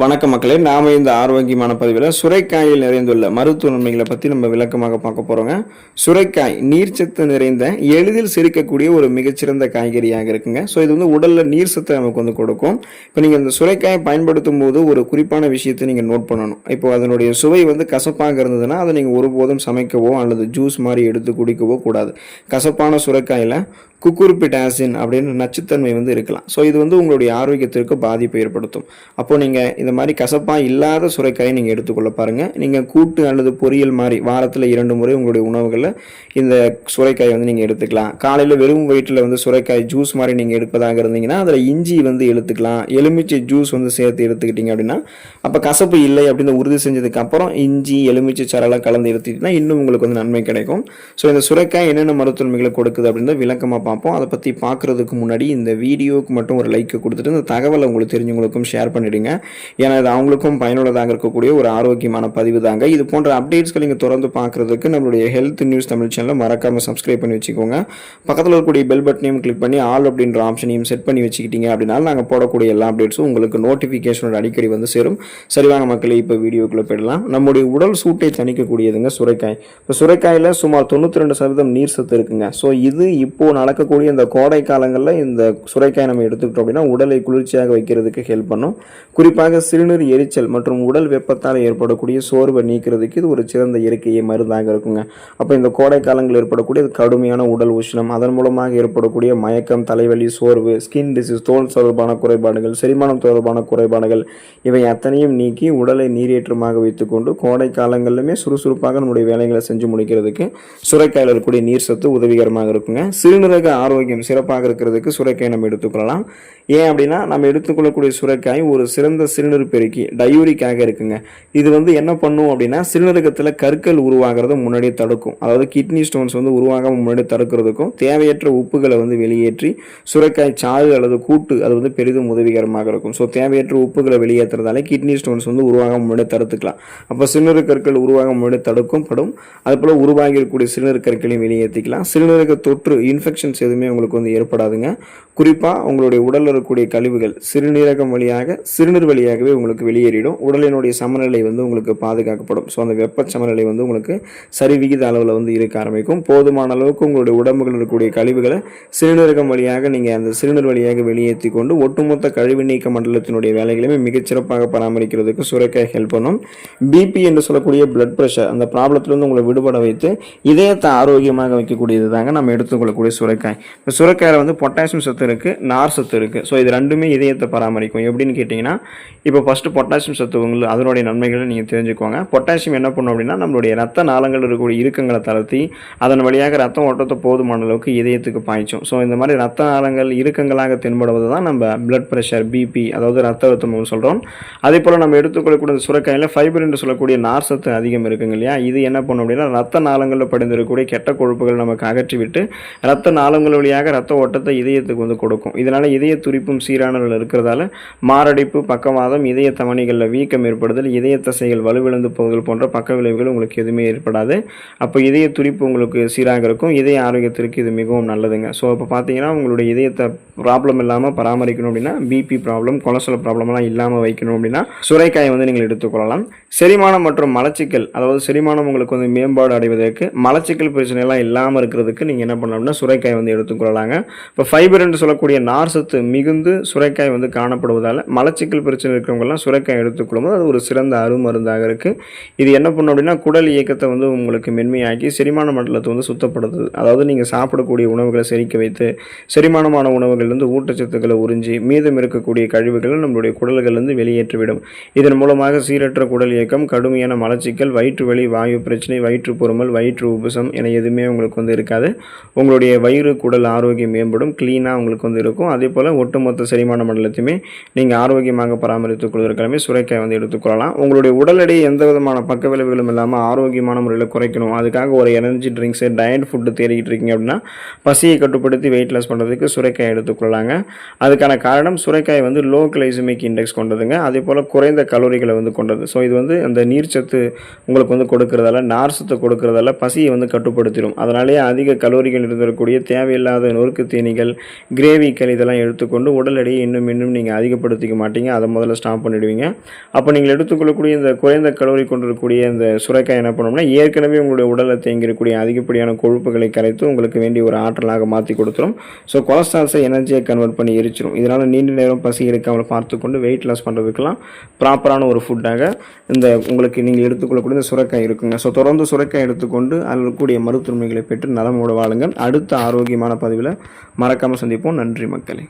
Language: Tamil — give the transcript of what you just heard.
வணக்க மக்களே, நாம இந்த ஆரோக்கியமான பதிவில் சுரைக்காயில் நிறைந்துள்ள மருத்துவ நன்மைகளை பற்றி நம்ம விளக்கமாக பார்க்க போகிறோங்க. சுரைக்காய் நீர்ச்சத்து நிறைந்த எளிதில் செரிக்கக்கூடிய ஒரு மிகச்சிறந்த காய்கறியாக இருக்குங்க. ஸோ இது வந்து உடலில் நீர் சத்தை நமக்கு வந்து கொடுக்கும். இப்போ நீங்கள் இந்த சுரைக்காயை பயன்படுத்தும் போது ஒரு குறிப்பான விஷயத்தை நீங்கள் நோட் பண்ணணும். இப்போ அதனுடைய சுவை வந்து கசப்பாக இருந்ததுன்னா அதை நீங்கள் ஒருபோதும் சமைக்கவோ அல்லது ஜூஸ் மாதிரி எடுத்து குடிக்கவோ கூடாது. கசப்பான சுரைக்காயில் குக்குர்பிட் ஆசின் அப்படின்னு நச்சுத்தன்மை வந்து இருக்கலாம். ஸோ இது வந்து உங்களுடைய ஆரோக்கியத்திற்கு பாதிப்பை ஏற்படுத்தும். அப்போ நீங்கள் இந்த மாதிரி கசப்பாக இல்லாத சுரைக்காயை நீங்கள் எடுத்துக்கொள்ள பாருங்கள். நீங்கள் கூட்டு அல்லது பொரியல் மாதிரி வாரத்தில் 2 முறை உங்களுடைய உணவுகளில் இந்த சுரைக்காயை வந்து நீங்கள் எடுத்துக்கலாம். காலையில் வெறும் வயிற்றில் வந்து சுரைக்காய் ஜூஸ் மாதிரி நீங்கள் எடுப்பதாக இருந்தீங்கன்னா அதில் இஞ்சி வந்து எடுத்துக்கலாம். எலுமிச்சை ஜூஸ் வந்து சேர்த்து எடுத்துக்கிட்டீங்க அப்படின்னா அப்போ கசப்பு இல்லை அப்படின்னு உறுதி செஞ்சதுக்கு அப்புறம் இஞ்சி எலுமிச்சை சாரெல்லாம் கலந்து எடுத்துக்கிட்டீங்கன்னா இன்னும் உங்களுக்கு வந்து நன்மை கிடைக்கும். ஸோ இந்த சுரைக்காய் என்னென்ன மருத்துவமைகளை கொடுக்குது அப்படின்னு விளக்கமாக பார்ப்போம். அதை பற்றி பார்க்குறதுக்கு முன்னாடி இந்த வீடியோவுக்கு மட்டும் ஒரு லைக் கொடுத்துட்டு இந்த தகவலை உங்களுக்கு தெரிஞ்சவங்களுக்கும் ஷேர் பண்ணிடுங்க. ஏன்னா இது அவங்களுக்கும் பயனுள்ளதாக இருக்கக்கூடிய ஒரு ஆரோக்கியமான பதிவு தாங்க. இது போன்ற அப்டேட்ஸ்கள் நீங்கள் தொடர்ந்து பார்க்குறதுக்கு நம்மளுடைய ஹெல்த் நியூஸ் தமிழ் சேனலை மறக்காமல் சப்ஸ்கிரைப் பண்ணி வச்சுக்கோங்க. பக்கத்தில் இருக்கக்கூடிய பெல் பட்டனையும் கிளிக் பண்ணி ஆல் அப்படின்ற ஆப்ஷனையும் செட் பண்ணி வச்சுக்கிட்டீங்க அப்படின்னா நாங்கள் போடக்கூடிய எல்லா அப்டேட்ஸும் உங்களுக்கு நோட்டிஃபிகேஷனோட அடிக்கடி வந்து சேரும். சரிவாங்க மக்களே, இப்போ வீடியோக்குள்ளே போயிடலாம். நம்முடைய உடல் சூட்டை தணிக்கக்கூடியதுங்க சுரைக்காய். இப்போ சுரைக்காயில் சுமார் 92% நீர் சத்து இருக்குங்க. ஸோ இது இப்போ நடக்கக்கூடிய இந்த கோடை காலங்களில் இந்த சுரைக்காய் நம்ம எடுத்துக்கிட்டோம் அப்படின்னா உடலை குளிர்ச்சியாக வைக்கிறதுக்கு ஹெல்ப் பண்ணும். குறிப்பாக சிறுநீர் எரிச்சல் மற்றும் உடல் வெப்பத்தால் ஏற்படக்கூடிய சோர்வை நீக்கிறதுக்கு இது ஒரு சிறந்த இயற்கை மருந்தாக இருக்குங்க. அப்போ இந்த கோடை காலங்களில் ஏற்படக்கூடிய கடுமையான உடல் உஷ்ணம், அதன் மூலமாக ஏற்படக்கூடிய மயக்கம், தலைவலி, சோர்வு, ஸ்கின் டிசீஸ், தோல் தொடர்பான குறைபாடுகள், செரிமானம் தொடர்பான குறைபாடுகள் இவை அத்தனையும் நீக்கி உடலை நீரேற்றமாக வைத்துக்கொண்டு கோடை காலங்களிலுமே சுறுசுறுப்பாக நம்முடைய வேலைகளை செஞ்சு முடிக்கிறதுக்கு சுரைக்காயில் இருக்கக்கூடிய நீர் சத்து உதவிகரமாக இருக்குங்க. சிறுநீரக ஆரோக்கியம் சிறப்பாக இருக்கிறதுக்கு சுரைக்காய் நம்ம எடுத்துக்கொள்ளலாம். ஏன் அப்படின்னா நம்ம எடுத்துக்கொள்ளக்கூடிய சுரைக்காய் ஒரு சிறந்த சிறுநீர் பெருக்கி டயூரிக்காக இருக்குங்க. இது வந்து என்ன பண்ணும் அப்படின்னா சிறுநீரகத்தில் கற்கள் உருவாகிறத முன்னாடியே தடுக்கும். அதாவது கிட்னி ஸ்டோன்ஸ் வந்து உருவாகாமல் முன்னாடி தடுக்கிறதுக்கும் தேவையற்ற உப்புகளை வந்து வெளியேற்றி சுரைக்காய் சாறு அல்லது கூட்டு அது வந்து பெரிதும் உதவிகரமாக இருக்கும். ஸோ தேவையற்ற உப்புகளை வெளியேற்றுறதால கிட்னி ஸ்டோன்ஸ் வந்து உருவாகாமல் முன்னாடி தடுத்துக்கலாம். அப்போ சிறுநீரக கற்கள் உருவாக முன்னாடி தடுக்கும் படும். அதுபோல் உருவாகி இருக்கக்கூடிய சிறுநீரக கற்களையும் வெளியேற்றிக்கலாம். சிறுநீரக தொற்று இன்ஃபெக்ஷன்ஸ் எதுவுமே உங்களுக்கு வந்து ஏற்படாதுங்க. குறிப்பாக உங்களுடைய உடலில் இருக்கக்கூடிய கழிவுகள் சிறுநீரகம் வழியாக சிறுநீர் வழியாகவே உங்களுக்கு வெளியேறிடும். உடலினுடைய சமநிலை வந்து உங்களுக்கு பாதுகாக்கப்படும். ஸோ அந்த வெப்ப சமநிலை வந்து உங்களுக்கு சரிவிகித அளவில் வந்து இருக்க ஆரம்பிக்கும். போதுமான அளவுக்கு உங்களுடைய உடம்புகள் இருக்கக்கூடிய கழிவுகளை சிறுநீரகம் வழியாக நீங்கள் அந்த சிறுநீர் வழியாக வெளியேற்றி கொண்டு ஒட்டுமொத்த கழிவு நீக்க மண்டலத்தினுடைய வேலைகளையுமே மிகச்சிறப்பாக பராமரிக்கிறதுக்கு சுரைக்காய் ஹெல்ப் பண்ணும். பிபி என்று சொல்லக்கூடிய பிளட் ப்ரெஷர் அந்த ப்ராப்ளத்திலிருந்து உங்களை விடுபட வைத்து இதயத்தை ஆரோக்கியமாக வைக்கக்கூடியது தாங்க நம்ம எடுத்துக்கொள்ளக்கூடிய சுரைக்காய். இப்போ சுரைக்காயில் வந்து பொட்டாசியம் சத்து இருக்குது, நார் சத்து இருக்குது. ஸோ இது ரெண்டுமே இதயத்தை பராமரிக்கும். எப்படின்னு கேட்டிங்கன்னா இப்போ ஃபஸ்ட்டு பொட்டாசியம் சத்து உங்களுக்கு அதனுடைய நன்மைகளை நீங்கள் தெரிஞ்சுக்கோங்க. பொட்டாசியம் என்ன பண்ணும் அப்படின்னா நம்மளுடைய ரத்த நாளங்கள் இருக்கக்கூடிய இறுக்கங்களை தளர்த்தி அதன் வழியாக ரத்த ஓட்டத்தை போதுமான அளவுக்கு இதயத்துக்கு பாய்ச்சும். ஸோ இந்த மாதிரி ரத்த நாளங்கள் இறுக்கங்களாக தென்படுவது தான் நம்ம பிளட் ப்ரெஷர், பிபி அதாவது ரத்த அழுத்தம் சொல்கிறோம். அதே போல் நம்ம எடுத்துக்கொள்ளக்கூடிய சுரைக்காயில் ஃபைபர் என்று சொல்லக்கூடிய நார் சத்து அதிகம் இருக்குங்க இல்லையா. இது என்ன பண்ணும் அப்படின்னா ரத்த நாளங்களில் படிந்திருக்கக்கூடிய கெட்ட கொழுப்புகள் நமக்கு அகற்றிவிட்டு ரத்த நாளங்கள் வழியாக ரத்த ஓட்டத்தை இதயத்துக்கு வந்து கொடுக்கும். இதனால் இதய துடிப்பும் சீரான இருக்கிறதால மாரடைப்பு, பக்கவாதம், இதய தமனிகளில் வீக்கம் ஏற்படுதல், இதய தசைகள் வலுவிழந்து போதல் போன்ற பக்க விளைவுகள் உங்களுக்கு எதுவுமே ஏற்படாது. அப்போ இதய துடிப்பு உங்களுக்கு சீராக இருக்கும். இதய ஆரோக்கியத்திற்கு இது மிகவும் நல்லதுங்க. ஸோ இப்போ பார்த்தீங்கன்னா உங்களுடைய இதயத்தை ப்ராப்ளம் இல்லாமல் பராமரிக்கணும் அப்படின்னா பிபி ப்ராப்ளம், கொலஸ்ட்ரால் ப்ராப்ளம்லாம் இல்லாமல் வைக்கணும் அப்படின்னா சுரைக்காயை வந்து நீங்கள் எடுத்துக்கொள்ளலாம். செரிமானம் மற்றும் மலச்சிக்கல் அதாவது செரிமானம் உங்களுக்கு வந்து மேம்பாடு அடைவதற்கு மலச்சிக்கல் பிரச்சனைலாம் இல்லாமல் இருக்கிறதுக்கு நீங்கள் என்ன பண்ணலாம் அப்படின்னா சுரைக்காய் வந்து எடுத்துக்கொள்ளலாங்க. இப்போ ஃபைபர் என்று சொல்லக்கூடிய நார் சத்து மிகுந்து சுரைக்காய் வந்து காணப்படுவதால் மலச்சிக்கல் பிரச்சனை இருக்கிறவங்கலாம் சுரைக்காய் எடுத்துக்கொள்ளும்போது அது ஒரு சிறந்த அருமருந்தாக இருக்குது. இது என்ன பண்ணும் அப்படின்னா குடல் இயக்கத்தை வந்து உங்களுக்கு மென்மையாக்கி செரிமான மண்டலத்தை வந்து சுத்தப்படுத்துது. அதாவது நீங்கள் சாப்பிடக்கூடிய உணவுகளை செரிக்க வைத்து செரிமானமான உணவுகள்லேருந்து ஊட்டச்சத்துக்களை உறிஞ்சி மீதம் இருக்கக்கூடிய கழிவுகளை நம்மளுடைய குடல்களிலிருந்து வெளியேற்றிவிடும். இதன் மூலமாக சீரற்ற குடல் இயக்கம், கடுமையான மலச்சிக்கல், வயிற்று வலி, வாயு பிரச்சனை, வயிற்று பொறுமல், வயிற்று உபசம் என எதுவுமே உங்களுக்கு வந்து இருக்காது. உங்களுடைய வயிறு குடல் ஆரோக்கியம் மேம்படும், க்ளீனாக உங்களுக்கு வந்து இருக்கும். அதே போல் ஒட்டுமொத்த செரிமான மண்டலத்தையுமே நீங்கள் ஆரோக்கியமாக பராமரித்துக் கொள்வதற்காகவே சுரைக்காய் வந்து எடுத்துக்கொள்ளலாம். உங்களுடைய உடல் எடை எந்த விதமான பக்க விளைவுகளும் இல்லாமல் ஆரோக்கியமான முறையில் குறைக்கணும், அதுக்காக ஒரு எனர்ஜி ட்ரிங்க்ஸு, டயட் ஃபுட்டு தேடிக்கிட்டு இருக்கீங்க அப்படின்னா பசியை கட்டுப்படுத்தி வெயிட் லாஸ் பண்ணுறதுக்கு சுரைக்காய் எடுத்துக்கொள்ளலாங்க. அதுக்கான காரணம் சுரைக்காய் வந்து லோ கிளைசமிக் இண்டெக்ஸ் கொண்டதுங்க. அதே போல் குறைந்த கலோரிகளை வந்து கொண்டது. ஸோ இது வந்து அந்த நீர்ச்சத்து உங்களுக்கு வந்து கொடுக்கறதால, நார் சத்து கொடுக்கறதால பசியை வந்து கட்டுப்படுத்திடும். அதனாலேயே அதிக கலோரிகள் இருந்திருக்கக்கூடிய தேவையில்லாத நொறுக்கு தீனிகள், கிரேவிகள் இதெல்லாம் எடுத்துக்கொண்டு உடல் எடையை இன்னும் இன்னும் நீங்கள் அதிகப்படுத்திக்க மாட்டீங்க. அதை முதல்ல ஸ்டாப் பண்ணிடுவீங்க. அப்போ நீங்கள் எடுத்துக்கொள்ளக்கூடிய இந்த குறைந்த கலோரி கொண்டிருக்கக்கூடிய இந்த சுரைக்காய் என்ன பண்ணோம்னா, ஏற்கனவே உங்களுடைய உடலில் தேங்கியிருக்கக்கூடிய அதிகப்படியான கொழுப்புகளை கரைத்து உங்களுக்கு வேண்டிய ஒரு ஆற்றலாக மாற்றி கொடுத்துரும். ஸோ கொலஸ்ட்ரால்ஸை எனர்ஜியை கன்வெர்ட் பண்ணி எரிச்சிடும். இதனால் நீண்ட நேரம் பசி எடுக்காமல் பார்த்துக்கொண்டு வெயிட் லாஸ் பண்ணுறதுக்கெல்லாம் ப்ராப்பரான ஒரு ஃபுட்டாக இந்த உங்களுக்கு நீங்கள் எடுத்துக்கொள்ளக்கூடிய இந்த சுரைக்காய் இருக்குங்க. ஸோ தொடர்ந்து சுரைக்காய் எடுத்துக்கொண்டு அதில் கூடிய மருத்துவமைகளை பெற்று நலமோடு வாழுங்கள். அடுத்த ஆரோக்கியமான பதிவில் மறக்காமல் சந்திப்போம். நன்றி மக்களே.